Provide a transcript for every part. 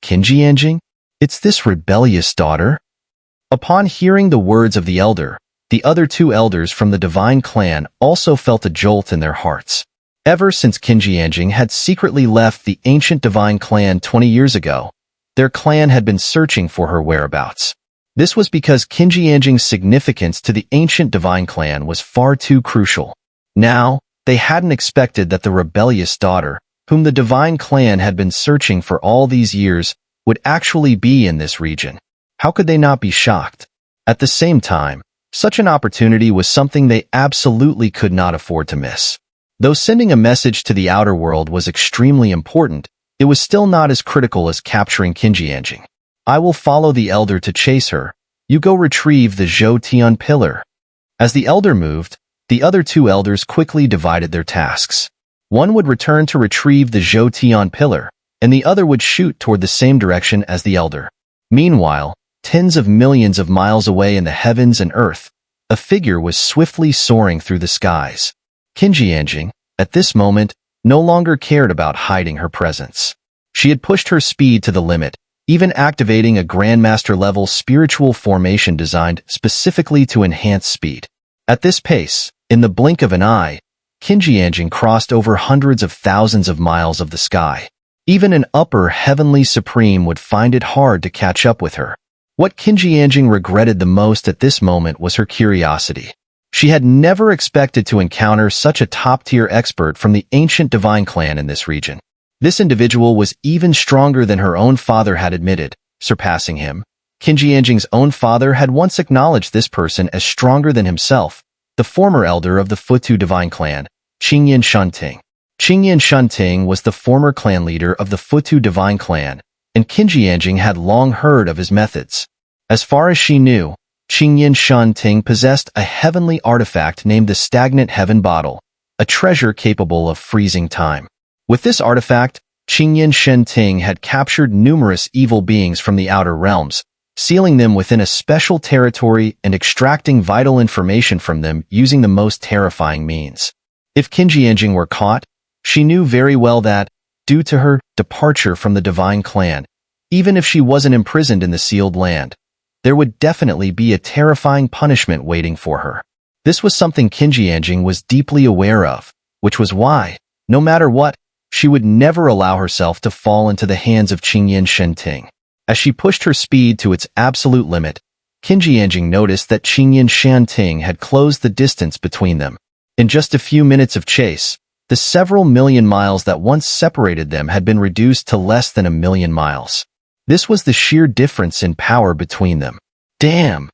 Xun'er? It's this rebellious daughter? Upon hearing the words of the elder, the other two elders from the divine clan also felt a jolt in their hearts. Ever since Xun'er had secretly left the ancient divine clan 20 years ago, their clan had been searching for her whereabouts. This was because Xun'er's significance to the ancient divine clan was far too crucial. Now, they hadn't expected that the rebellious daughter, whom the divine clan had been searching for all these years, would actually be in this region. How could they not be shocked? At the same time, such an opportunity was something they absolutely could not afford to miss. Though sending a message to the outer world was extremely important, it was still not as critical as capturing Xun'er. I will follow the elder to chase her. You go retrieve the Xiao Yan pillar. As the elder moved, the other two elders quickly divided their tasks. One would return to retrieve the Xiao Yan pillar, and the other would shoot toward the same direction as the elder. Meanwhile, tens of millions of miles away in the heavens and earth, a figure was swiftly soaring through the skies. Xun'er, at this moment, no longer cared about hiding her presence. She had pushed her speed to the limit, even activating a Grandmaster-level spiritual formation designed specifically to enhance speed. At this pace, in the blink of an eye, Xun'er crossed over hundreds of thousands of miles of the sky. Even an upper heavenly supreme would find it hard to catch up with her. What Xun'er regretted the most at this moment was her curiosity. She had never expected to encounter such a top-tier expert from the ancient divine clan in this region. This individual was even stronger than her own father had admitted, surpassing him. Xun'er's own father had once acknowledged this person as stronger than himself, the former elder of the Futu divine clan, Xun'er. Xun'er was the former clan leader of the Futu divine clan, and Xun'er had long heard of his methods. As far as she knew, Xun'er possessed a heavenly artifact named the Stagnant Heaven Bottle, a treasure capable of freezing time. With this artifact, Xun'er had captured numerous evil beings from the outer realms, sealing them within a special territory and extracting vital information from them using the most terrifying means. If Xun'er were caught, she knew very well that, due to her departure from the divine clan, even if she wasn't imprisoned in the sealed land, there would definitely be a terrifying punishment waiting for her. This was something Xun'er was deeply aware of, which was why, no matter what, she would never allow herself to fall into the hands of Xun'er. As she pushed her speed to its absolute limit, Xun'er noticed that Xun'er had closed the distance between them. In just a few minutes of chase, the several million miles that once separated them had been reduced to less than 1,000,000 miles. This was the sheer difference in power between them. Damn!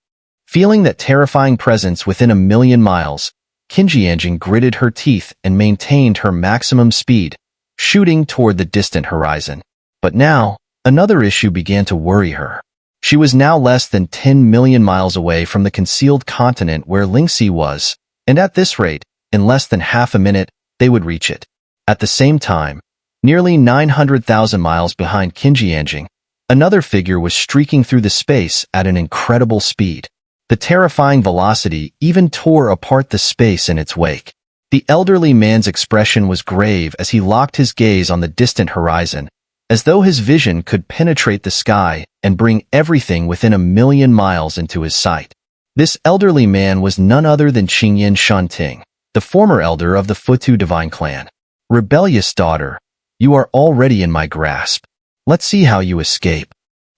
Feeling that terrifying presence within 1,000,000 miles, Xun'er gritted her teeth and maintained her maximum speed, shooting toward the distant horizon. But now, another issue began to worry her. She was now less than 10 million miles away from the concealed continent where Lingxi was, and at this rate, in less than half a minute, they would reach it. At the same time, nearly 900,000 miles behind Xun'er, another figure was streaking through the space at an incredible speed. The terrifying velocity even tore apart the space in its wake. The elderly man's expression was grave as he locked his gaze on the distant horizon, as though his vision could penetrate the sky and bring everything within 1,000,000 miles into his sight. This elderly man was none other than Xun'er, the former elder of the Futu divine clan. Rebellious daughter, you are already in my grasp. Let's see how you escape.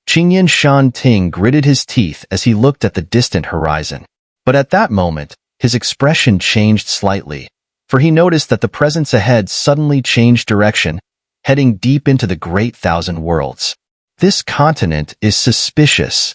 Xun'er gritted his teeth as he looked at the distant horizon. But at that moment, his expression changed slightly, for he noticed that the presence ahead suddenly changed direction, heading deep into the Great Thousand Worlds. This continent is suspicious.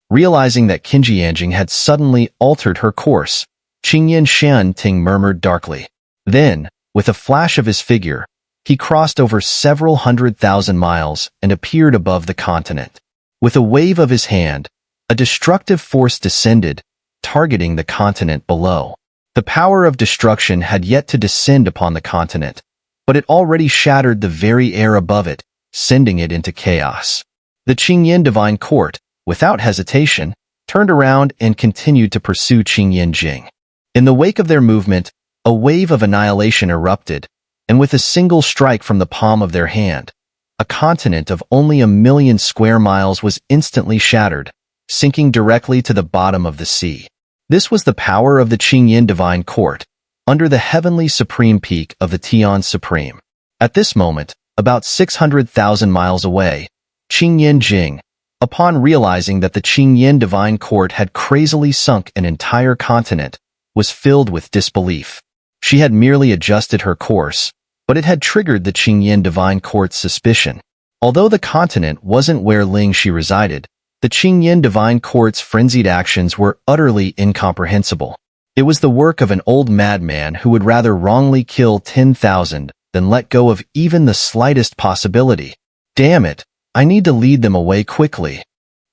Realizing that Xun'er had suddenly altered her course, Xun'er murmured darkly. Then, with a flash of his figure, he crossed over several 100,000 miles and appeared above the continent. With a wave of his hand, a destructive force descended, targeting the continent below. The power of destruction had yet to descend upon the continent, but it already shattered the very air above it, sending it into chaos. The Qingyan divine court, without hesitation, turned around and continued to pursue Xun'er. In the wake of their movement, a wave of annihilation erupted, and with a single strike from the palm of their hand, a continent of only 1,000,000 square miles was instantly shattered, sinking directly to the bottom of the sea. This was the power of the Qingyin Divine Court, under the heavenly supreme peak of the Tian Supreme. At this moment, about 600,000 miles away, Qingyin Jing, upon realizing that the Qingyin Divine Court had crazily sunk an entire continent, was filled with disbelief. She had merely adjusted her course, but it had triggered the Qingyin Divine Court's suspicion. Although the continent wasn't where Ling Shi resided, the Qingyin Divine Court's frenzied actions were utterly incomprehensible. It was the work of an old madman who would rather wrongly kill 10,000 than let go of even the slightest possibility. Damn it, I need to lead them away quickly.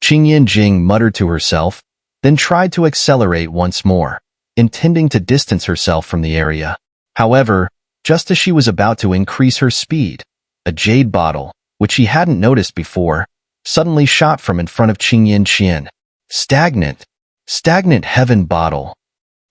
Qingyin Jing muttered to herself, then tried to accelerate once more, intending to distance herself from the area. However, just as she was about to increase her speed, a jade bottle, which she hadn't noticed before, suddenly shot from in front of Qingyin Qian. Stagnant heaven bottle.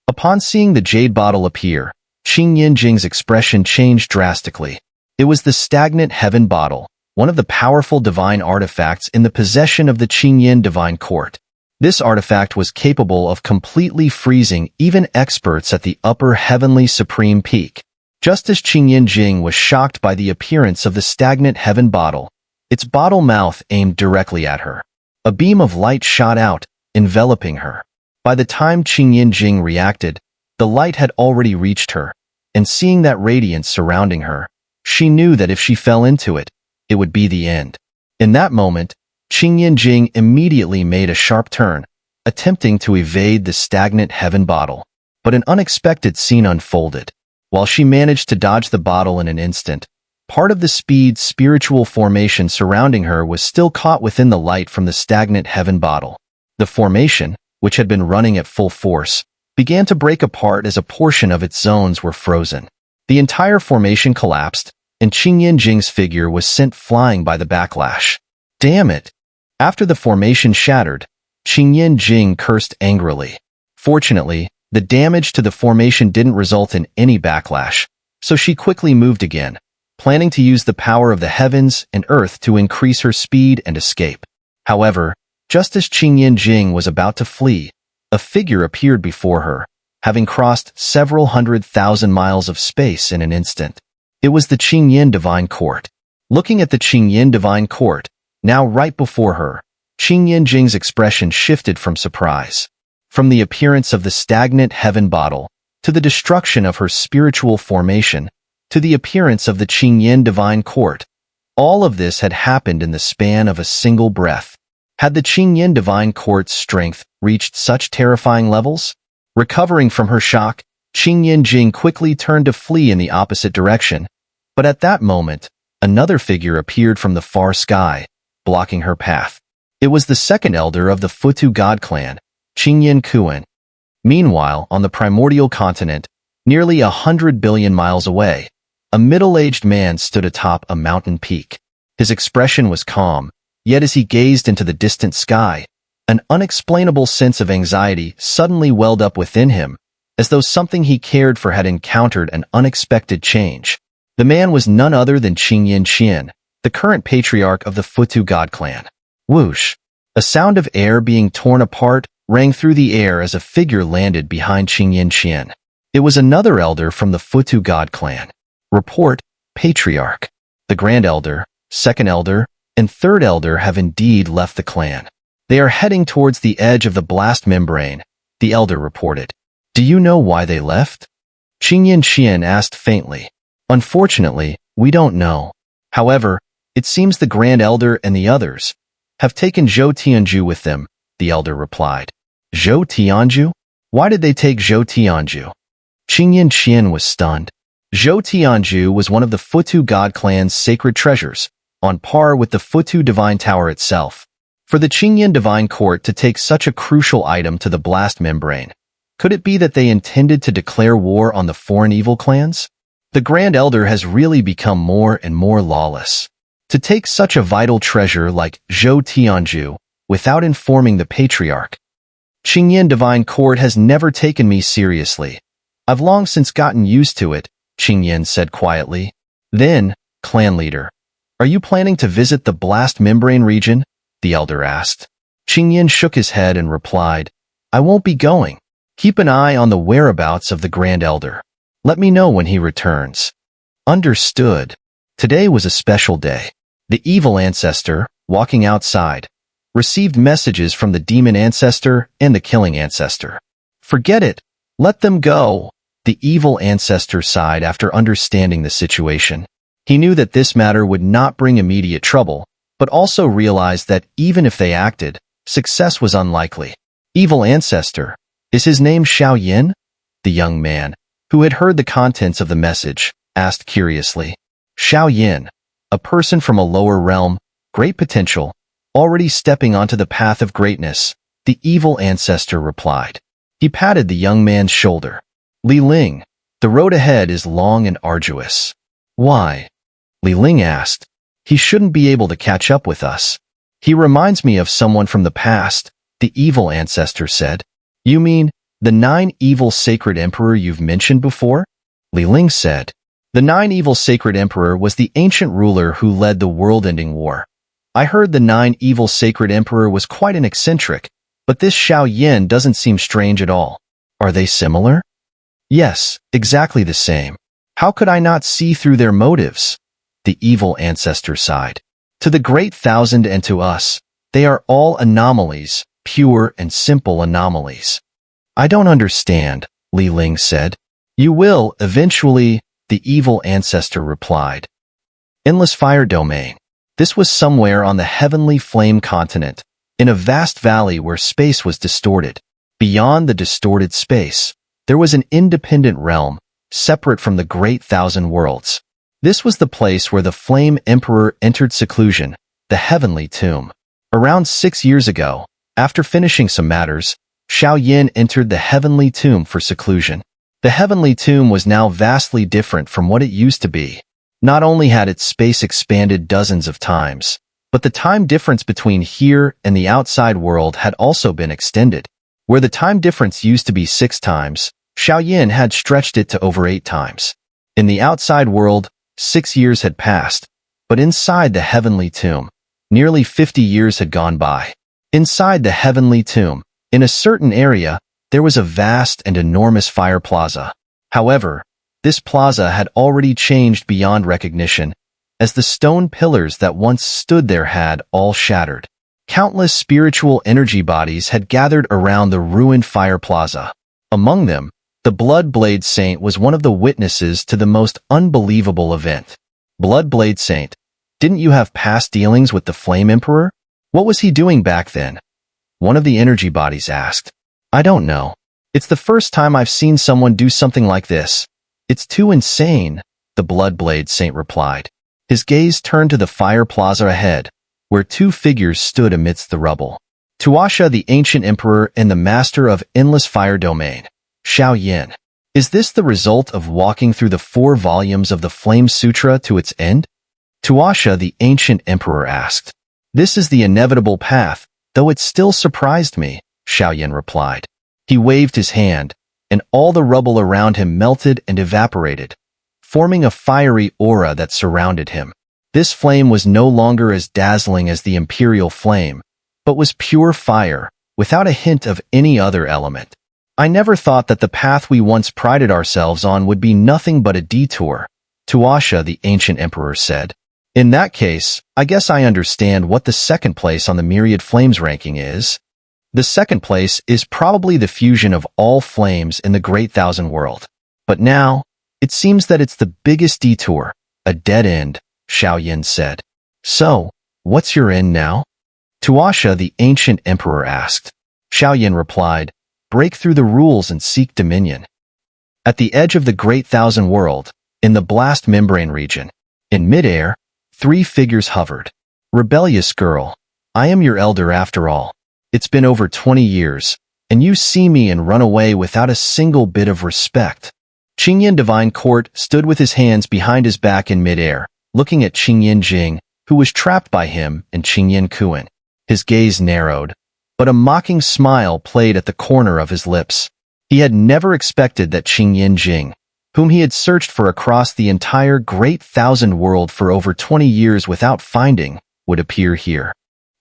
Upon seeing the jade bottle appear, Qingyin Jing's expression changed drastically. It was the stagnant heaven bottle, one of the powerful divine artifacts in the possession of the Qingyin Divine Court. This artifact was capable of completely freezing even experts at the upper heavenly supreme peak. Just as Qingyin Jing was shocked by the appearance of the stagnant heaven bottle, its bottle mouth aimed directly at her. A beam of light shot out, enveloping her. By the time Qingyin Jing reacted, the light had already reached her, and seeing that radiance surrounding her, she knew that if she fell into it, it would be the end. In that moment, Qingyin Jing immediately made a sharp turn, attempting to evade the stagnant heaven bottle. But an unexpected scene unfolded. While she managed to dodge the bottle in an instant, part of the speed's spiritual formation surrounding her was still caught within the light from the stagnant heaven bottle. The formation, which had been running at full force, began to break apart as a portion of its zones were frozen. The entire formation collapsed, and Qingyin Jing's figure was sent flying by the backlash. Damn it! After the formation shattered, Qingyin Jing cursed angrily. Fortunately, the damage to the formation didn't result in any backlash, so she quickly moved again, planning to use the power of the heavens and earth to increase her speed and escape. However, just as Qingyin Jing was about to flee, a figure appeared before her, having crossed several 100,000 miles of space in an instant. It was the Qingyin Divine Court. Looking at the Qingyin Divine Court, now right before her, Qingyin Jing's expression shifted from surprise. From the appearance of the stagnant heaven bottle, to the destruction of her spiritual formation, to the appearance of the Qingyin Divine Court, all of this had happened in the span of a single breath. Had the Qingyin Divine Court's strength reached such terrifying levels? Recovering from her shock, Qingyin Jing quickly turned to flee in the opposite direction. But at that moment, another figure appeared from the far sky, blocking her path. It was the second elder of the Futu God clan, Qingyin Kuan. Meanwhile, on the primordial continent, nearly 100 billion miles away, a middle-aged man stood atop a mountain peak. His expression was calm, yet as he gazed into the distant sky, an unexplainable sense of anxiety suddenly welled up within him, as though something he cared for had encountered an unexpected change. The man was none other than Qingyin Qian, the current patriarch of the Futu God clan. Whoosh! A sound of air being torn apart rang through the air as a figure landed behind Qingyin Qian. It was another elder from the Futu God clan. Report, Patriarch. The Grand Elder, Second Elder, and Third Elder have indeed left the clan. They are heading towards the edge of the blast membrane, the Elder reported. Do you know why they left? Qingyin Qian asked faintly. Unfortunately, we don't know. However, it seems the Grand Elder and the others have taken Zhou Tianju with them, the Elder replied. Zhou Tianju? Why did they take Zhou Tianju? Qingyin Qian was stunned. Zhou Tianju was one of the Futu God clan's sacred treasures, on par with the Futu Divine Tower itself. For the Qingyin Divine Court to take such a crucial item to the blast membrane, could it be that they intended to declare war on the foreign evil clans? The Grand Elder has really become more and more lawless. To take such a vital treasure like Zhou Tianju without informing the Patriarch. Qingyin Divine Court has never taken me seriously. I've long since gotten used to it, Qingyin said quietly. Then, clan leader, Are you planning to visit the blast membrane region? The elder asked. Qingyin shook his head and replied, I won't be going. Keep an eye on the whereabouts of the Grand Elder. Let me know when he returns. Understood. Today was a special day. The evil ancestor, walking outside, received messages from the demon ancestor and the killing ancestor. Forget it. Let them go. The evil ancestor sighed after understanding the situation. He knew that this matter would not bring immediate trouble, but also realized that even if they acted, success was unlikely. Evil ancestor. Is his name Xiao Yan? The young man, who had heard the contents of the message, asked curiously. Xiao Yan, a person from a lower realm, great potential, already stepping onto the path of greatness, the evil ancestor replied. He patted the young man's shoulder. Li Ling, the road ahead is long and arduous. Why? Li Ling asked. He shouldn't be able to catch up with us. He reminds me of someone from the past, the evil ancestor said. You mean, the 9 evil sacred emperor you've mentioned before? Li Ling said. The 9 evil sacred emperor was the ancient ruler who led the world-ending war. I heard the 9 evil sacred emperor was quite an eccentric, but this Xiao Yan doesn't seem strange at all. Are they similar? Yes, exactly the same. How could I not see through their motives? The evil ancestor sighed. To the great thousand and to us, they are all anomalies, pure and simple anomalies. I don't understand, Li Ling said. You will, eventually, the evil ancestor replied. Endless fire domain. This was somewhere on the heavenly flame continent, in a vast valley where space was distorted. Beyond the distorted space, there was an independent realm, separate from the great thousand worlds. This was the place where the flame emperor entered seclusion, the heavenly tomb. Around 6 years ago, after finishing some matters, Xiao Yan entered the heavenly tomb for seclusion. The heavenly tomb was now vastly different from what it used to be. Not only had its space expanded dozens of times, but the time difference between here and the outside world had also been extended. Where the time difference used to be 6 times, Xiao Yan had stretched it to over 8 times. In the outside world, 6 years had passed, but inside the heavenly tomb, nearly 50 years had gone by. Inside the heavenly tomb, in a certain area, there was a vast and enormous fire plaza. However, this plaza had already changed beyond recognition, as the stone pillars that once stood there had all shattered. Countless spiritual energy bodies had gathered around the ruined fire plaza. Among them, the Bloodblade Saint was one of the witnesses to the most unbelievable event. Bloodblade Saint, didn't you have past dealings with the Flame Emperor? What was he doing back then? One of the energy bodies asked. I don't know. It's the first time I've seen someone do something like this. It's too insane, the Bloodblade Saint replied. His gaze turned to the fire plaza ahead, where 2 figures stood amidst the rubble. Tuasha, the ancient emperor and the master of endless fire domain. Xiao Yan. Is this the result of walking through the 4 volumes of the Flame Sutra to its end? Tuasha, the ancient emperor asked. This is the inevitable path, though it still surprised me, Xiao Yan replied. He waved his hand, and all the rubble around him melted and evaporated, forming a fiery aura that surrounded him. This flame was no longer as dazzling as the imperial flame, but was pure fire, without a hint of any other element. I never thought that the path we once prided ourselves on would be nothing but a detour, Tuasha, the ancient emperor said. In that case, I guess I understand what the second place on the Myriad Flames ranking is. The second place is probably the fusion of all flames in the Great Thousand World. But now, it seems that it's the biggest detour, a dead end, Xiao Yan said. So, what's your end now? Tuasha, the ancient emperor asked. Xiao Yan replied, break through the rules and seek dominion. At the edge of the Great Thousand World, in the blast membrane region, in midair, 3 figures hovered. Rebellious girl, I am your elder after all. It's been over 20 years, and you see me and run away without a single bit of respect. Qingyan Divine Court stood with his hands behind his back in midair, looking at Qingyan Jing, who was trapped by him, and Qingyan Kuan. His gaze narrowed, but a mocking smile played at the corner of his lips. He had never expected that Qingyan Jing, whom he had searched for across the entire Great Thousand World for over 20 years without finding, would appear here.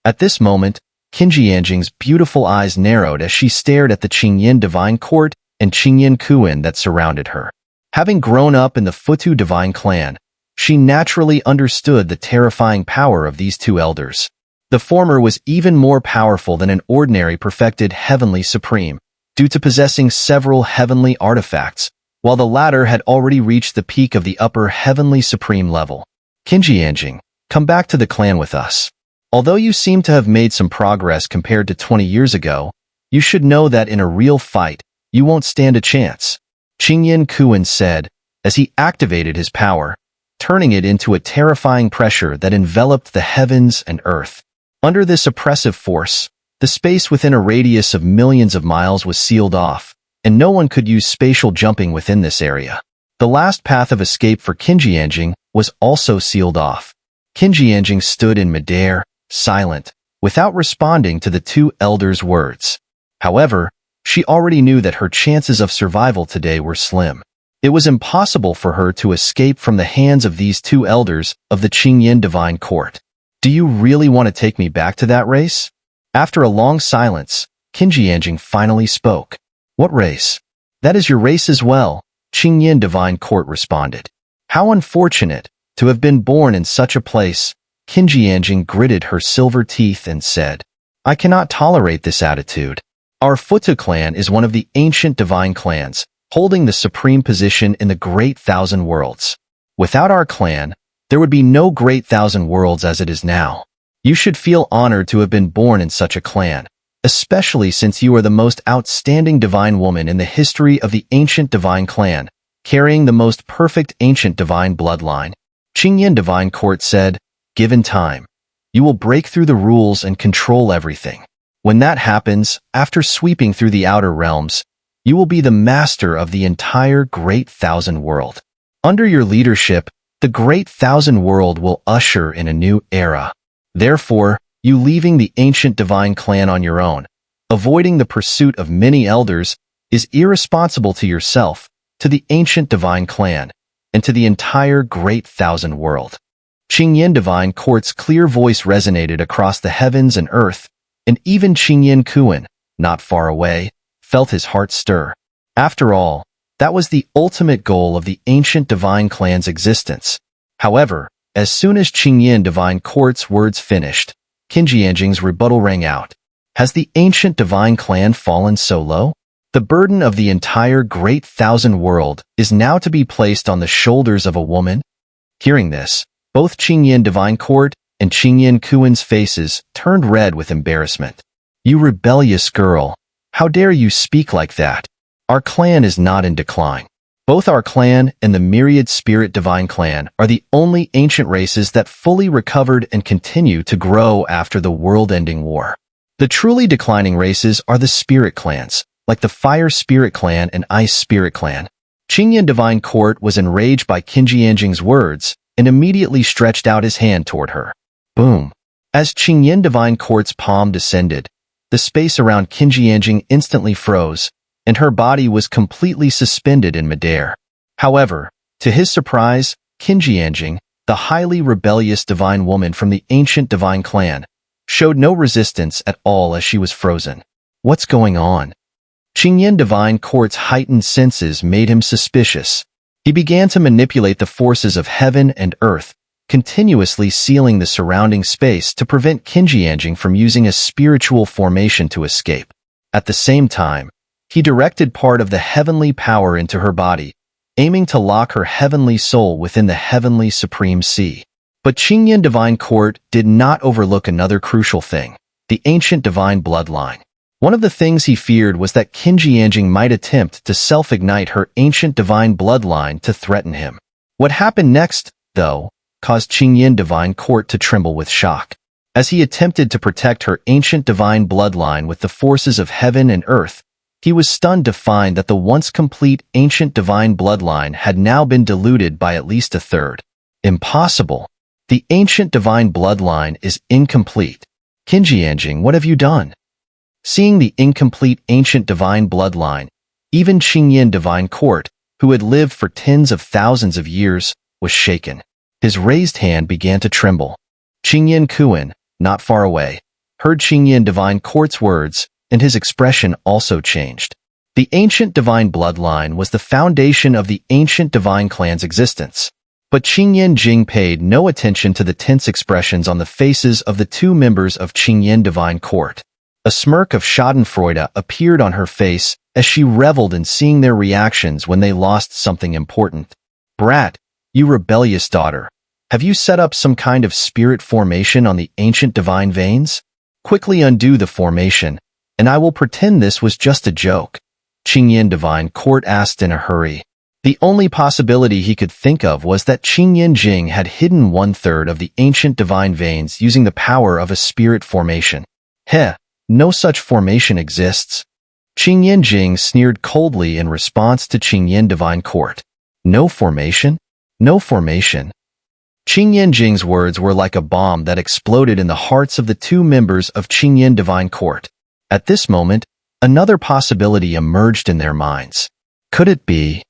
At this moment, Qinjianjing's beautiful eyes narrowed as she stared at the Qingyin divine court and Qingyin Kuan that surrounded her. Having grown up in the Futu divine clan, she naturally understood the terrifying power of these two elders. The former was even more powerful than an ordinary perfected heavenly supreme, due to possessing several heavenly artifacts, while the latter had already reached the peak of the upper heavenly supreme level. Qinjianjing, come back to the clan with us. Although you seem to have made some progress compared to 20 years ago, you should know that in a real fight, you won't stand a chance. Qingyin Kuan said, as he activated his power, turning it into a terrifying pressure that enveloped the heavens and earth. Under this oppressive force, the space within a radius of millions of miles was sealed off, and no one could use spatial jumping within this area. The last path of escape for Qinjianjing was also sealed off. Qinjianjing stood in midair, silent, without responding to the two elders' words. However, she already knew that her chances of survival today were slim. It was impossible for her to escape from the hands of these two elders of the Qingyin divine court. Do you really want to take me back to that race? After a long silence, Qinjianjing finally spoke. What race? That is your race as well, Qingyin divine court responded. How unfortunate to have been born in such a place. Qinjianjing gritted her silver teeth and said, I cannot tolerate this attitude. Our Futu clan is one of the ancient divine clans, holding the supreme position in the Great Thousand Worlds. Without our clan, there would be no Great Thousand Worlds as it is now. You should feel honored to have been born in such a clan, especially since you are the most outstanding divine woman in the history of the ancient divine clan, carrying the most perfect ancient divine bloodline. Qingyin divine court said, given time, you will break through the rules and control everything. When that happens, after sweeping through the outer realms, you will be the master of the entire Great Thousand World. Under your leadership, the Great Thousand World will usher in a new era. Therefore, you leaving the ancient divine clan on your own, avoiding the pursuit of many elders, is irresponsible to yourself, to the ancient divine clan, and to the entire Great Thousand World. Qingyin divine court's clear voice resonated across the heavens and earth, and even Qingyin Kuan, not far away, felt his heart stir. After all, that was the ultimate goal of the ancient divine clan's existence. However, as soon as Qingyin divine court's words finished, Qinjianjing's rebuttal rang out. Has the ancient divine clan fallen so low? The burden of the entire Great Thousand World is now to be placed on the shoulders of a woman? Hearing this, both Qingyin divine court and Qingyin Kuan's faces turned red with embarrassment. You rebellious girl, how dare you speak like that? Our clan is not in decline. Both our clan and the myriad spirit divine clan are the only ancient races that fully recovered and continue to grow after the world-ending war. The truly declining races are the spirit clans, like the fire spirit clan and ice spirit clan. Qingyin divine court was enraged by Qinjianjing's words and immediately stretched out his hand toward her. Boom! As Qingyin divine court's palm descended, the space around Qinjianjing instantly froze, and her body was completely suspended in midair. However, to his surprise, Qinjianjing, the highly rebellious divine woman from the ancient divine clan, showed no resistance at all as she was frozen. What's going on? Qingyin divine court's heightened senses made him suspicious. He began to manipulate the forces of heaven and earth, continuously sealing the surrounding space to prevent Qinjianjing from using a spiritual formation to escape. At the same time, he directed part of the heavenly power into her body, aiming to lock her heavenly soul within the heavenly supreme sea. But Qingyin divine court did not overlook another crucial thing, the ancient divine bloodline. One of the things he feared was that Qinjianjing might attempt to self-ignite her ancient divine bloodline to threaten him. What happened next, though, caused Qingyin divine court to tremble with shock. As he attempted to protect her ancient divine bloodline with the forces of heaven and earth, he was stunned to find that the once complete ancient divine bloodline had now been diluted by at least a third. Impossible! The ancient divine bloodline is incomplete. Qinjianjing, what have you done? Seeing the incomplete ancient divine bloodline, even Qingyin divine court, who had lived for tens of thousands of years, was shaken. His raised hand began to tremble. Qingyan Kuan, not far away, heard Qingyan Divine Court's words, and his expression also changed. The ancient divine bloodline was the foundation of the ancient divine clan's existence. But Qingyan Jing paid no attention to the tense expressions on the faces of the two members of Qingyan Divine Court. A smirk of schadenfreude appeared on her face as she reveled in seeing their reactions when they lost something important. "Brat, you rebellious daughter, have you set up some kind of spirit formation on the ancient divine veins? Quickly undo the formation, and I will pretend this was just a joke," Qingyan Divine Court asked in a hurry. The only possibility he could think of was that Qingyan Jing had hidden 1/3 of the ancient divine veins using the power of a spirit formation. "Heh, no such formation exists." Qingyan Jing sneered coldly in response to Qingyan Divine Court. "No formation? No formation." Qingyan Jing's words were like a bomb that exploded in the hearts of the two members of Qingyan Divine Court. At this moment, another possibility emerged in their minds. Could it be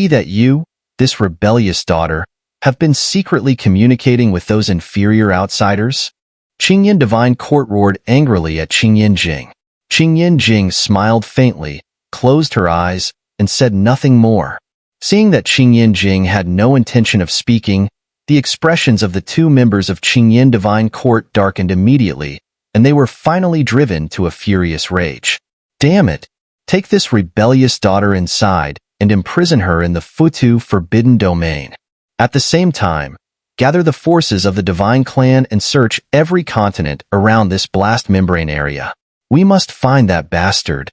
that you, this rebellious daughter, have been secretly communicating with those inferior outsiders? Qingyan Divine Court roared angrily at Qingyan Jing. Qingyan Jing smiled faintly, closed her eyes, and said nothing more. Seeing that Qingyan Jing had no intention of speaking, the expressions of the two members of Qingyan Divine Court darkened immediately, and they were finally driven to a furious rage. "Damn it! Take this rebellious daughter inside and imprison her in the Futu Forbidden Domain. At the same time, gather the forces of the Divine Clan and search every continent around this blast membrane area. We must find that bastard."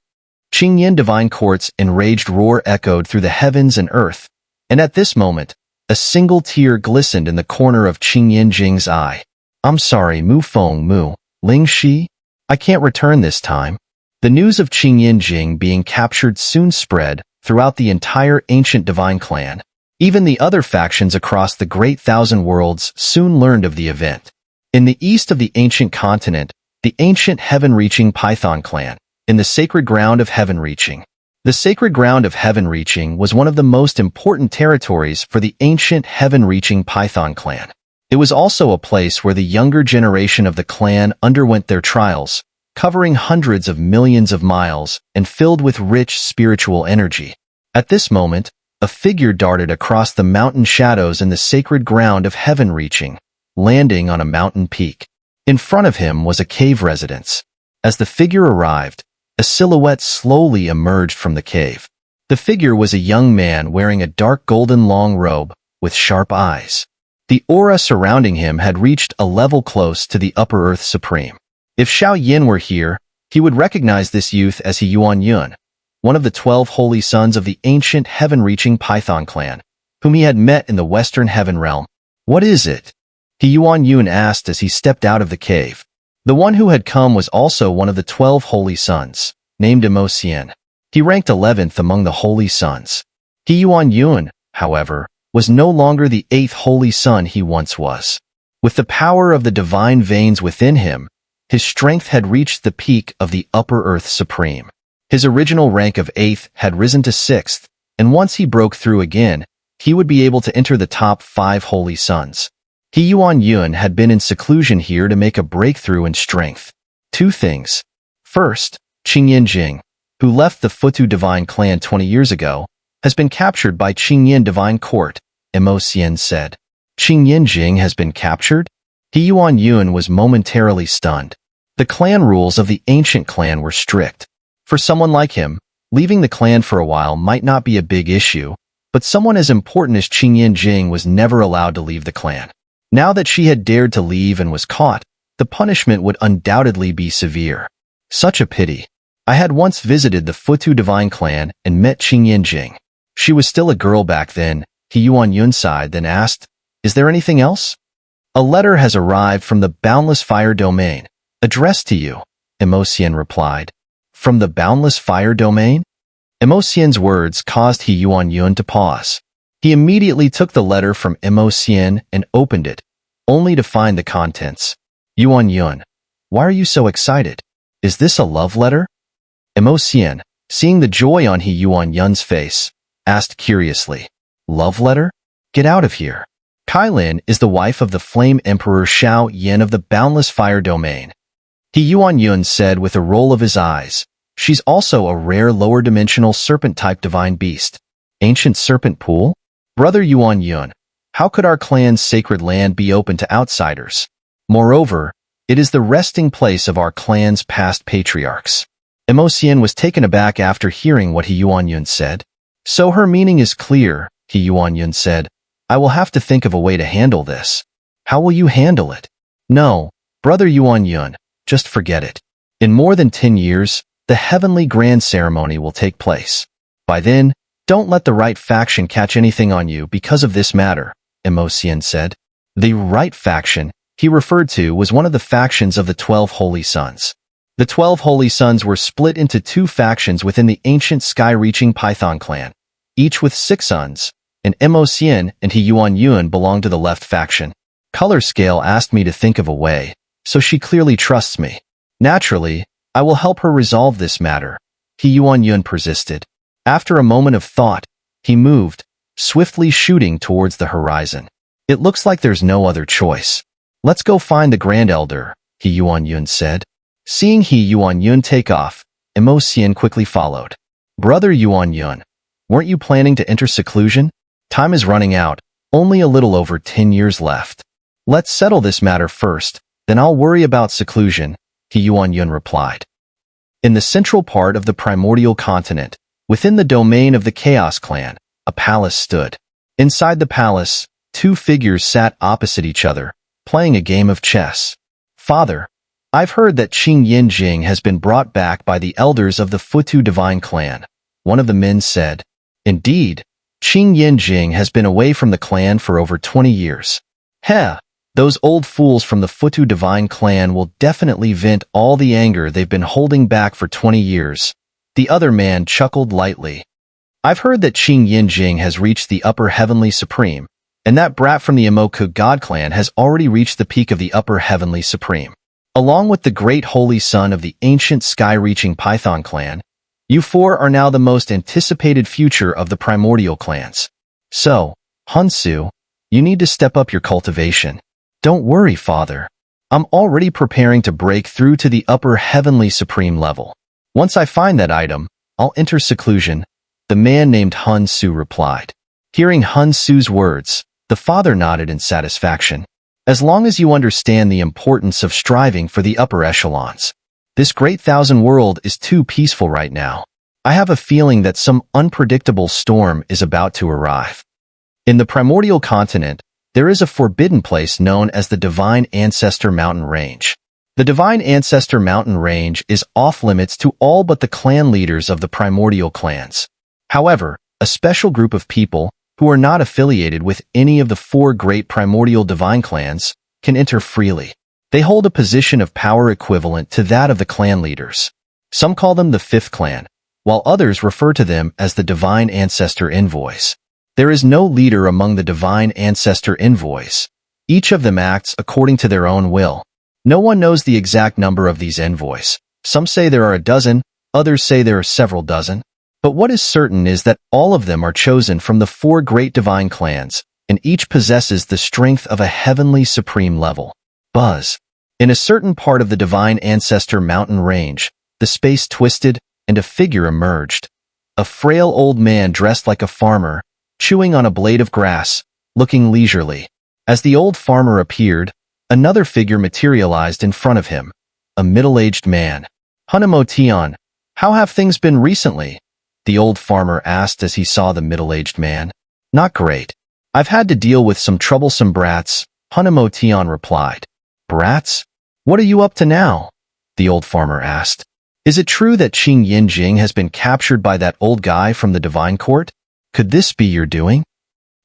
Qingyan Divine Court's enraged roar echoed through the heavens and earth, and at this moment, a single tear glistened in the corner of Qingyan Jing's eye. "I'm sorry, Mu Feng Mu, Ling Shi. I can't return this time." The news of Qingyan Jing being captured soon spread throughout the entire ancient divine clan. Even the other factions across the Great Thousand Worlds soon learned of the event. In the east of the ancient continent, the ancient heaven-reaching Python clan, in the sacred ground of heaven-reaching. The sacred ground of heaven-reaching was one of the most important territories for the ancient heaven-reaching Python clan. It was also a place where the younger generation of the clan underwent their trials, covering hundreds of millions of miles and filled with rich spiritual energy. At this moment, a figure darted across the mountain shadows in the sacred ground of heaven-reaching, landing on a mountain peak. In front of him was a cave residence. As the figure arrived, a silhouette slowly emerged from the cave. The figure was a young man wearing a dark golden long robe, with sharp eyes. The aura surrounding him had reached a level close to the Upper Earth Supreme. If Xiao Yan were here, he would recognize this youth as He Yuan Yun, one of the 12 holy sons of the ancient heaven-reaching Python clan, whom he had met in the Western Heaven Realm. "What is it?" He Yuan Yun asked as he stepped out of the cave. The one who had come was also one of the 12 holy sons, named Xian. He ranked 11th among the holy sons. He Yuan Yun, however, was no longer the 8th holy son he once was. With the power of the divine veins within him, his strength had reached the peak of the Upper Earth Supreme. His original rank of 8th had risen to 6th, and once he broke through again, he would be able to enter the top 5 holy sons. He Yuan Yun had been in seclusion here to make a breakthrough in strength. Two things. First, Qingyan Jing, who left the Futu Divine Clan 20 years ago, has been captured by Qingyan Divine Court, Xian said. Qingyan Jing has been captured? He Yuan Yun was momentarily stunned. The clan rules of the ancient clan were strict. For someone like him, leaving the clan for a while might not be a big issue, but someone as important as Qingyan Jing was never allowed to leave the clan. Now that she had dared to leave and was caught, the punishment would undoubtedly be severe. Such a pity. I had once visited the Futu Divine Clan and met Qingyan Jing. She was still a girl back then. He Yuan Yun sighed, then asked, "Is there anything else?" "A letter has arrived from the Boundless Fire Domain, addressed to you," Xian replied. "From the Boundless Fire Domain?" Xian's words caused He Yuan Yun to pause. He immediately took the letter from Xian and opened it, only to find the contents. "Yuan Yun, why are you so excited? Is this a love letter?" Xian, seeing the joy on He Yuan Yun's face, asked curiously. Love letter? Get out of here. Kylin is the wife of the Flame Emperor Xiao Yan of the Boundless Fire Domain. He Yuan Yun said with a roll of his eyes. She's also a rare lower-dimensional serpent-type divine beast. Ancient serpent pool? Brother Yuan Yun, how could our clan's sacred land be open to outsiders? Moreover, it is the resting place of our clan's past patriarchs. Xian was taken aback after hearing what He Yuan Yun said. So her meaning is clear, He Yuan Yun said. I will have to think of a way to handle this. How will you handle it? No, Brother Yuan Yun, just forget it. In more than 10 years, the heavenly grand ceremony will take place. By then, don't let the right faction catch anything on you because of this matter, Xian said. The right faction he referred to was one of the factions of the 12 Holy Sons. The 12 Holy Sons were split into 2 factions within the ancient sky-reaching Python clan, each with 6 sons, and Xian and He Yuan Yun belonged to the left faction. Color Scale asked me to think of a way, so she clearly trusts me. Naturally, I will help her resolve this matter, He Yuan Yun persisted. After a moment of thought, he moved, swiftly shooting towards the horizon. It looks like there's no other choice. Let's go find the Grand Elder, He Yuan Yun said. Seeing He Yuan Yun take off, Xian quickly followed. Brother Yuan Yun, weren't you planning to enter seclusion? Time is running out, only a little over 10 years left. Let's settle this matter first, then I'll worry about seclusion, He Yuan Yun replied. In the central part of the primordial continent, within the domain of the Chaos Clan, a palace stood. Inside the palace, 2 figures sat opposite each other, playing a game of chess. Father, I've heard that Qing Yinjing has been brought back by the elders of the Futu Divine Clan, one of the men said. Indeed, Qing Yinjing has been away from the clan for over 20 years. Heh, those old fools from the Futu Divine Clan will definitely vent all the anger they've been holding back for 20 years. The other man chuckled lightly. I've heard that Qing Yinjing has reached the Upper Heavenly Supreme, and that brat from the Imoku God Clan has already reached the peak of the Upper Heavenly Supreme. Along with the great holy son of the ancient sky-reaching Python Clan, you 4 are now the most anticipated future of the primordial clans. So, Hunsu, you need to step up your cultivation. Don't worry, father. I'm already preparing to break through to the Upper Heavenly Supreme level. Once I find that item, I'll enter seclusion, the man named Hunsu replied. Hearing Hunsu's words, the father nodded in satisfaction. As long as you understand the importance of striving for the upper echelons. This great thousand world is too peaceful right now. I have a feeling that some unpredictable storm is about to arrive. In the primordial continent, there is a forbidden place known as the Divine Ancestor Mountain Range. The Divine Ancestor Mountain Range is off-limits to all but the clan leaders of the primordial clans. However, a special group of people, who are not affiliated with any of the 4 great primordial divine clans, can enter freely. They hold a position of power equivalent to that of the clan leaders. Some call them the 5th clan, while others refer to them as the Divine Ancestor Envoys. There is no leader among the Divine Ancestor Envoys. Each of them acts according to their own will. No one knows the exact number of these envoys. Some say there are a dozen, others say there are several dozen. But what is certain is that all of them are chosen from the 4 great divine clans, and each possesses the strength of a heavenly supreme level. Buzz. In a certain part of the Divine Ancestor Mountain Range, the space twisted, and a figure emerged. A frail old man dressed like a farmer, chewing on a blade of grass, looking leisurely. As the old farmer appeared, another figure materialized in front of him. A middle-aged man. Tian, how have things been recently? The old farmer asked as he saw the middle-aged man. Not great. I've had to deal with some troublesome brats, Tian replied. Brats? What are you up to now? The old farmer asked. Is it true that Qing Yinjing has been captured by that old guy from the Divine Court? Could this be your doing?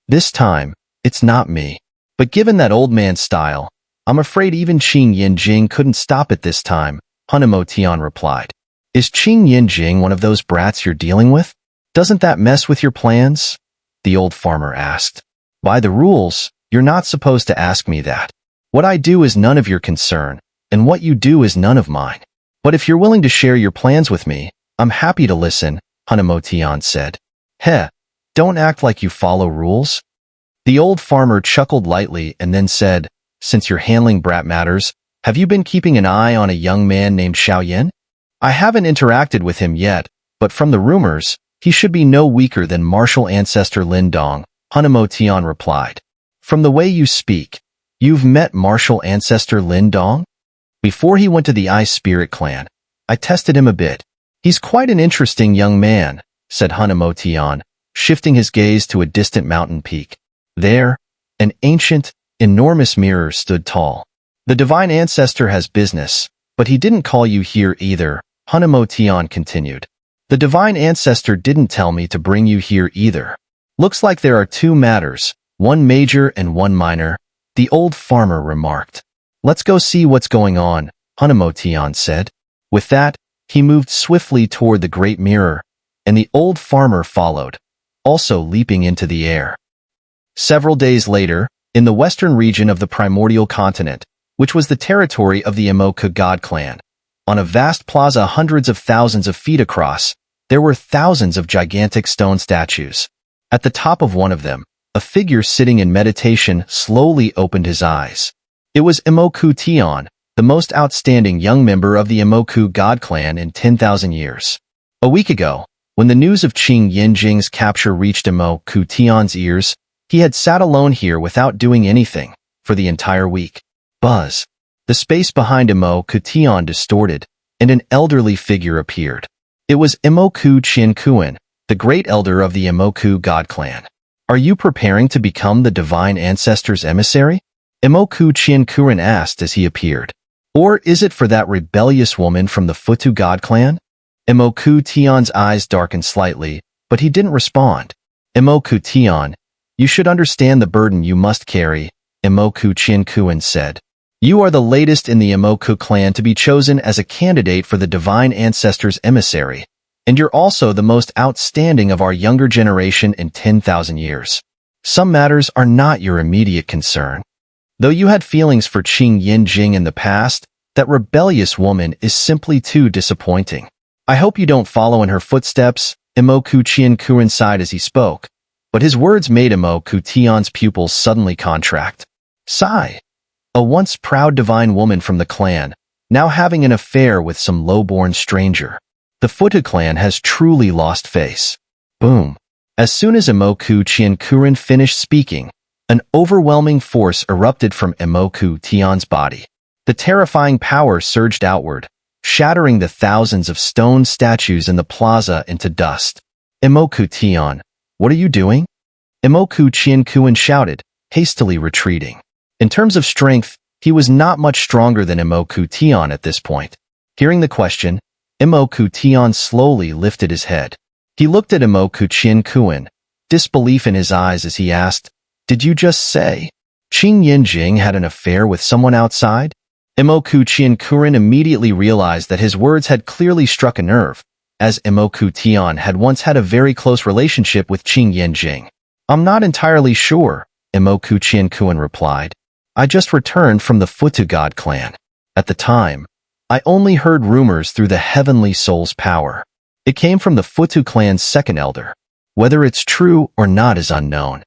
This time, it's not me. But given that old man's style, I'm afraid even Qing Yinjing couldn't stop it this time, Tian replied. Is Qing Yinjing one of those brats you're dealing with? Doesn't that mess with your plans? The old farmer asked. By the rules, you're not supposed to ask me that. What I do is none of your concern, and what you do is none of mine. But if you're willing to share your plans with me, I'm happy to listen, Tian said. Heh, Don't act like you follow rules." The old farmer chuckled lightly and then said, "Since you're handling brat matters, have you been keeping an eye on a young man named Xiao Yan? I haven't interacted with him yet, but from the rumors, he should be no weaker than martial ancestor Lin Dong," He Tian replied. "From the way you speak, you've met martial ancestor Lin Dong? Before he went to the Ice Spirit clan, I tested him a bit. He's quite an interesting young man," said He Tian, shifting his gaze to a distant mountain peak. There, an ancient, enormous mirror stood tall. "The divine ancestor has business, but he didn't call you here either," He Tian continued. "The divine ancestor didn't tell me to bring you here either. Looks like there are two matters, one major and one minor," the old farmer remarked. "Let's go see what's going on," He Tian said. With that, he moved swiftly toward the great mirror, and the old farmer followed, also leaping into the air. Several days later, in the western region of the primordial continent, which was the territory of the God clan, on a vast plaza hundreds of thousands of feet across, there were thousands of gigantic stone statues. At the top of one of them, a figure sitting in meditation slowly opened his eyes. It was Ke Tian, the most outstanding young member of the God clan in 10,000 years. A week ago, when the news of Qing Yanjing's capture reached Ke Tian's ears, he had sat alone here without doing anything for the entire week. Buzz. The space behind Ke Tian distorted, and an elderly figure appeared. It was Qian, the great elder of the God clan. "Are you preparing to become the divine ancestor's emissary?" Qian asked as he appeared. "Or is it for that rebellious woman from the God clan?" Ke Tian's eyes darkened slightly, but he didn't respond. Ke Tian, "You should understand the burden you must carry," Qian said. "You are the latest in the clan to be chosen as a candidate for the divine ancestor's emissary, and you're also the most outstanding of our younger generation in 10,000 years. Some matters are not your immediate concern. Though you had feelings for Qing Yanjing in the past, that rebellious woman is simply too disappointing. I hope you don't follow in her footsteps," Qian sighed as he spoke, but his words made Ke Tian's pupils suddenly contract. Sigh. A once proud divine woman from the clan, now having an affair with some low-born stranger. The clan has truly lost face. Boom. As soon as Qian finished speaking, an overwhelming force erupted from Ke Tian's body. The terrifying power surged outward, shattering the thousands of stone statues in the plaza into dust. Ke Tian, what are you doing?" Qian shouted, hastily retreating. In terms of strength, he was not much stronger than Ke Tian at this point. Hearing the question, Ke Tian slowly lifted his head. He looked at Qian, disbelief in his eyes as he asked, "Did you just say Qing Yanjing had an affair with someone outside?" Qian immediately realized that his words had clearly struck a nerve, as Ke Tian had once had a very close relationship with Qing Yanjing. "I'm not entirely sure," Qian replied. "I just returned from the God clan. At the time, I only heard rumors through the heavenly soul's power. It came from the clan's second elder. Whether it's true or not is unknown."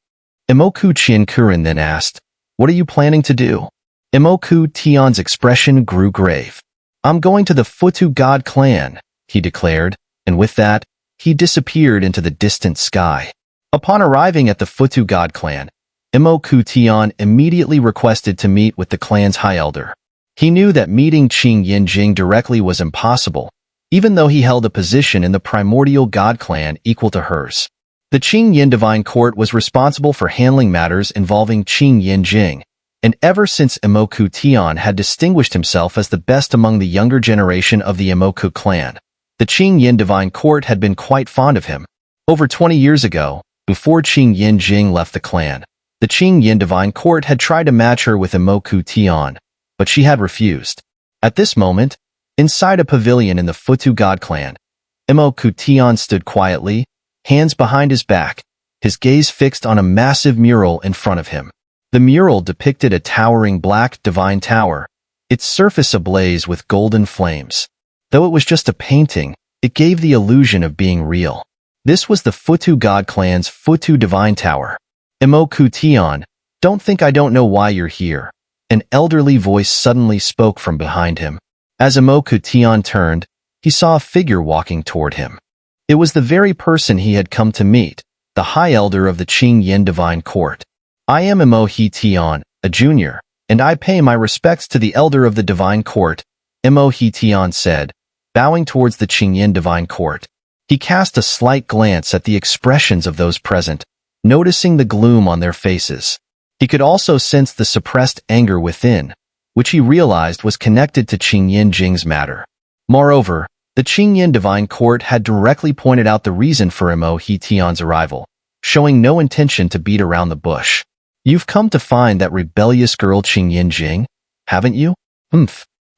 Qian then asked, "What are you planning to do?" Ke Tian's expression grew grave. "I'm going to the God clan," he declared, and with that, he disappeared into the distant sky. Upon arriving at the God clan, Ke Tian immediately requested to meet with the clan's high elder. He knew that meeting Qing Yanjing directly was impossible, even though he held a position in the primordial God clan equal to hers. The Qing Yin Divine Court was responsible for handling matters involving Qing Yanjing, and ever since Ke Tian had distinguished himself as the best among the younger generation of the Ke clan, the Qing Yin Divine Court had been quite fond of him. Over 20 years ago, before Qing Yanjing left the clan, the Qing Yin Divine Court had tried to match her with Ke Tian, but she had refused. At this moment, inside a pavilion in the God clan, Ke Tian stood quietly, hands behind his back, his gaze fixed on a massive mural in front of him. The mural depicted a towering black divine tower, its surface ablaze with golden flames. Though it was just a painting, it gave the illusion of being real. This was the Futu God clan's Futu Divine Tower. Ke Tian, don't think I don't know why you're here. An elderly voice suddenly spoke from behind him. As Ke Tian turned, he saw a figure walking toward him. It was the very person he had come to meet, the High Elder of the Qing Yin Divine Court. I am He Tian, a junior, and I pay my respects to the Elder of the Divine Court, He Tian said, bowing towards the Qing Yin Divine Court. He cast a slight glance at the expressions of those present, noticing the gloom on their faces. He could also sense the suppressed anger within, which he realized was connected to Qing Yin Jing's matter. Moreover, the Qing Yin Divine Court had directly pointed out the reason for He Tian's arrival, showing no intention to beat around the bush. You've come to find that rebellious girl Qing Yin Jing, haven't you?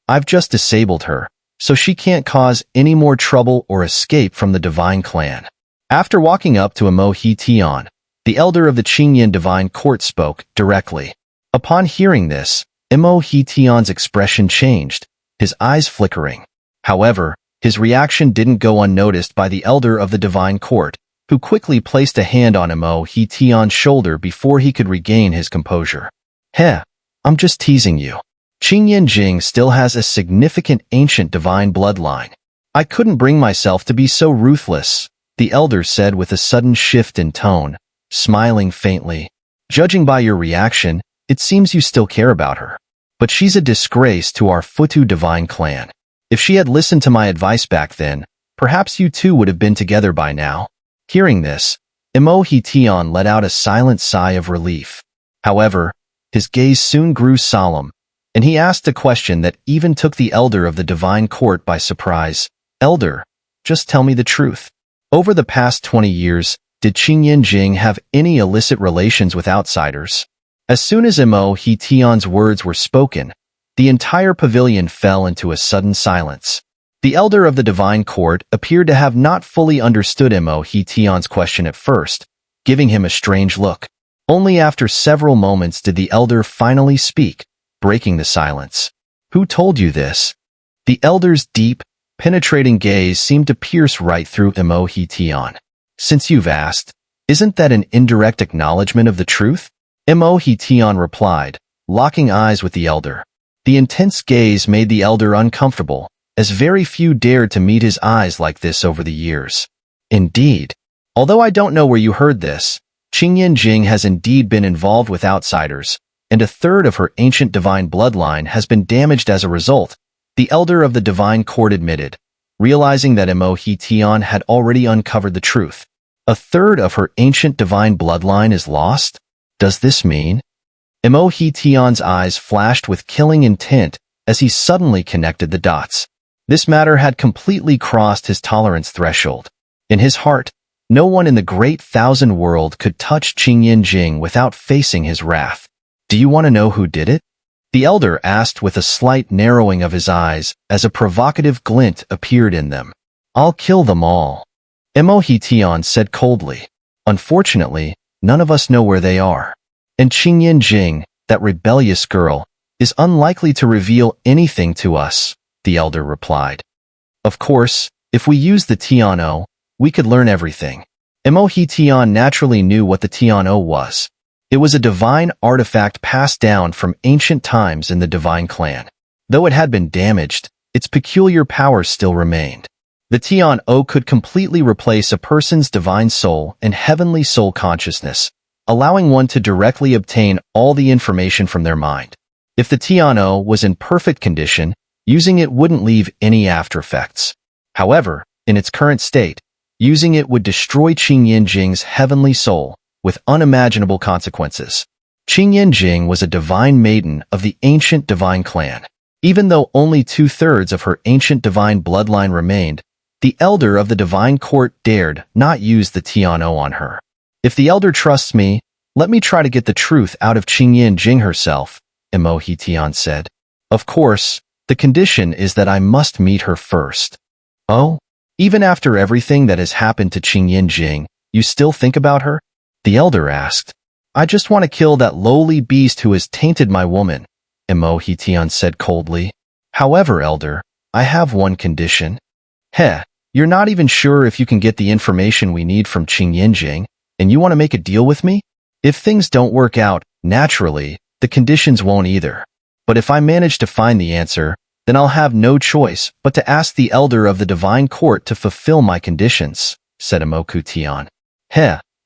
I've just disabled her, so she can't cause any more trouble or escape from the Divine Clan. After walking up to He Tian, the elder of the Qing Yin Divine Court spoke directly. Upon hearing this, He Tian's expression changed, his eyes flickering. However, his reaction didn't go unnoticed by the elder of the Divine Court, who quickly placed a hand on He Tian's shoulder before he could regain his composure. I'm just teasing you. Qing Yin Jing still has a significant ancient divine bloodline. I couldn't bring myself to be so ruthless, the elder said with a sudden shift in tone, smiling faintly. Judging by your reaction, it seems you still care about her. But she's a disgrace to our Futu Divine Clan. If she had listened to my advice back then, perhaps you two would have been together by now. Hearing this, He Tian let out a silent sigh of relief. However, his gaze soon grew solemn, and he asked a question that even took the elder of the Divine Court by surprise. Elder, just tell me the truth. Over the past 20 years, did Qing Yin Jing have any illicit relations with outsiders? As soon as He Tian's words were spoken, the entire pavilion fell into a sudden silence. The elder of the Divine Court appeared to have not fully understood He Tian's question at first, giving him a strange look. Only after several moments did the elder finally speak, breaking the silence. Who told you this? The elder's deep, penetrating gaze seemed to pierce right through He Tian. Since you've asked, isn't that an indirect acknowledgement of the truth? He Tian replied, locking eyes with the elder. The intense gaze made the elder uncomfortable, as very few dared to meet his eyes like this over the years. Indeed. Although I don't know where you heard this, Qing Yin Jing has indeed been involved with outsiders, and a third of her ancient divine bloodline has been damaged as a result, the elder of the Divine Court admitted, realizing that He Tian had already uncovered the truth. A third of her ancient divine bloodline is lost? Does this mean? He Tian's eyes flashed with killing intent as he suddenly connected the dots. This matter had completely crossed his tolerance threshold. In his heart, no one in the great thousand world could touch Qing Yin Jing without facing his wrath. Do you want to know who did it? The elder asked with a slight narrowing of his eyes as a provocative glint appeared in them. I'll kill them all. He Tian said coldly. Unfortunately, none of us know where they are. And Qing Yin Jing, that rebellious girl, is unlikely to reveal anything to us, the elder replied. Of course, if we use the Tian-O, we could learn everything. He Tian naturally knew what the Tian-O was. It was a divine artifact passed down from ancient times in the Divine Clan. Though it had been damaged, its peculiar powers still remained. The Tian-O could completely replace a person's divine soul and heavenly soul consciousness, allowing one to directly obtain all the information from their mind. If the Tian-O was in perfect condition, using it wouldn't leave any aftereffects. However, in its current state, using it would destroy Qing Yin Jing's heavenly soul, with unimaginable consequences. Qing Yin Jing was a divine maiden of the ancient Divine Clan. Even though only 2/3 of her ancient divine bloodline remained, the elder of the Divine Court dared not use the Tian-O on her. If the elder trusts me, let me try to get the truth out of Qing Yin Jing herself, He Tian said. Of course, the condition is that I must meet her first. Oh? Even after everything that has happened to Qing Yin Jing, you still think about her? The elder asked. I just want to kill that lowly beast who has tainted my woman, He Tian said coldly. However, elder, I have one condition. You're not even sure if you can get the information we need from Qing Yinjing, and you want to make a deal with me? If things don't work out, naturally, the conditions won't either. But if I manage to find the answer, then I'll have no choice but to ask the elder of the divine court to fulfill my conditions, said Ke Tian.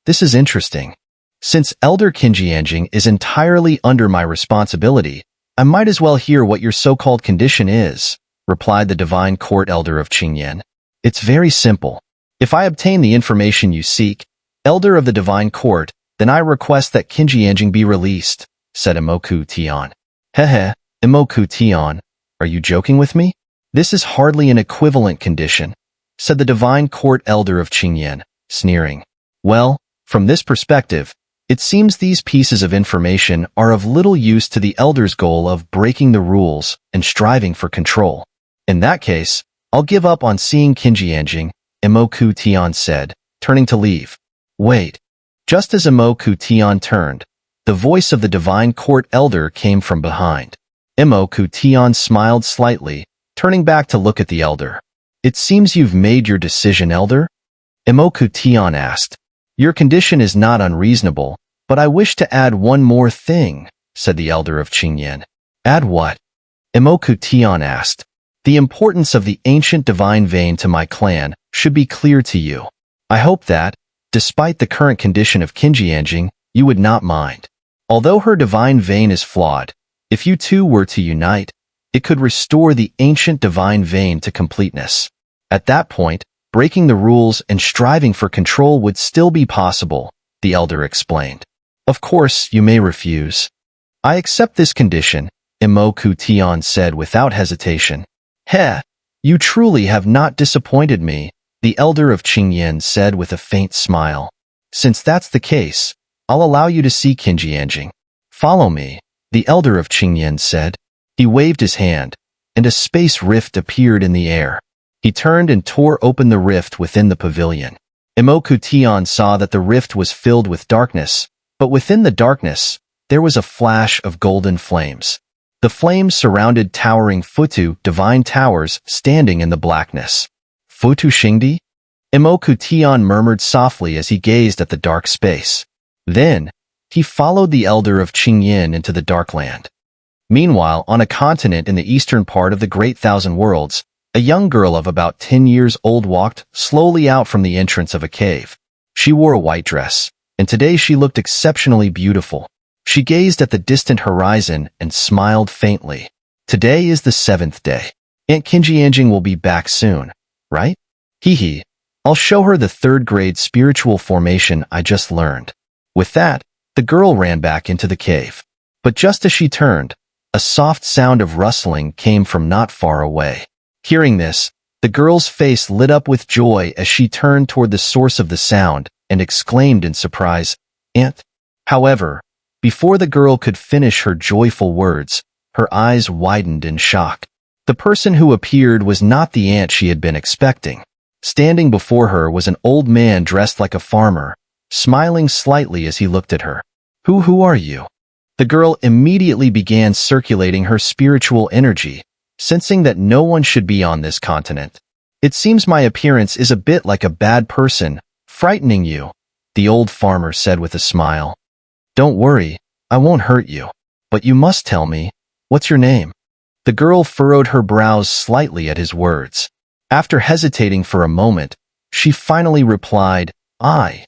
This is interesting. Since Elder Qinjianjing is entirely under my responsibility, I might as well hear what your so-called condition is, replied the divine court elder of Qingyan. It's very simple. If I obtain the information you seek, elder of the divine court, then I request that Qinjianjing be released, said Ke Tian. Ke Tian, are you joking with me? This is hardly an equivalent condition, said the divine court elder of Qingyan, sneering. Well, from this perspective, it seems these pieces of information are of little use to the elder's goal of breaking the rules and striving for control. In that case, I'll give up on seeing Qinjianjing, Ke Tian said, turning to leave. Wait. Just as Ke Tian turned, the voice of the divine court elder came from behind. Ke Tian smiled slightly, turning back to look at the elder. It seems you've made your decision, elder? Ke Tian asked. Your condition is not unreasonable, but I wish to add one more thing, said the elder of Qingyan. Add what? Ke Tian asked. The importance of the ancient divine vein to my clan should be clear to you. I hope that, despite the current condition of Qinjianjing, you would not mind. Although her divine vein is flawed, if you two were to unite, it could restore the ancient divine vein to completeness. At that point, breaking the rules and striving for control would still be possible, the elder explained. Of course, you may refuse. I accept this condition, Ke Tian said without hesitation. You truly have not disappointed me, the elder of Qingyan said with a faint smile. Since that's the case, I'll allow you to see Qinjianjing. Follow me, the elder of Qingyan said. He waved his hand, and a space rift appeared in the air. He turned and tore open the rift within the pavilion. Ke Tian saw that the rift was filled with darkness, but within the darkness, there was a flash of golden flames. The flames surrounded towering Futu divine towers standing in the blackness. Futu Xingdi? Ke Tian murmured softly as he gazed at the dark space. Then, he followed the elder of Qingyan into the dark land. Meanwhile, on a continent in the eastern part of the Great Thousand Worlds, a young girl of about 10 years old walked slowly out from the entrance of a cave. She wore a white dress, and today she looked exceptionally beautiful. She gazed at the distant horizon and smiled faintly. Today is the 7th day. Aunt Qinjianjing will be back soon, right? I'll show her the 3rd grade spiritual formation I just learned. With that, the girl ran back into the cave. But just as she turned, a soft sound of rustling came from not far away. Hearing this, the girl's face lit up with joy as she turned toward the source of the sound and exclaimed in surprise, Aunt. However, before the girl could finish her joyful words, her eyes widened in shock. The person who appeared was not the aunt she had been expecting. Standing before her was an old man dressed like a farmer, smiling slightly as he looked at her. Who are you? The girl immediately began circulating her spiritual energy, sensing that no one should be on this continent. It seems my appearance is a bit like a bad person, frightening you, the old farmer said with a smile. Don't worry, I won't hurt you. But you must tell me, what's your name? The girl furrowed her brows slightly at his words. After hesitating for a moment, she finally replied, I.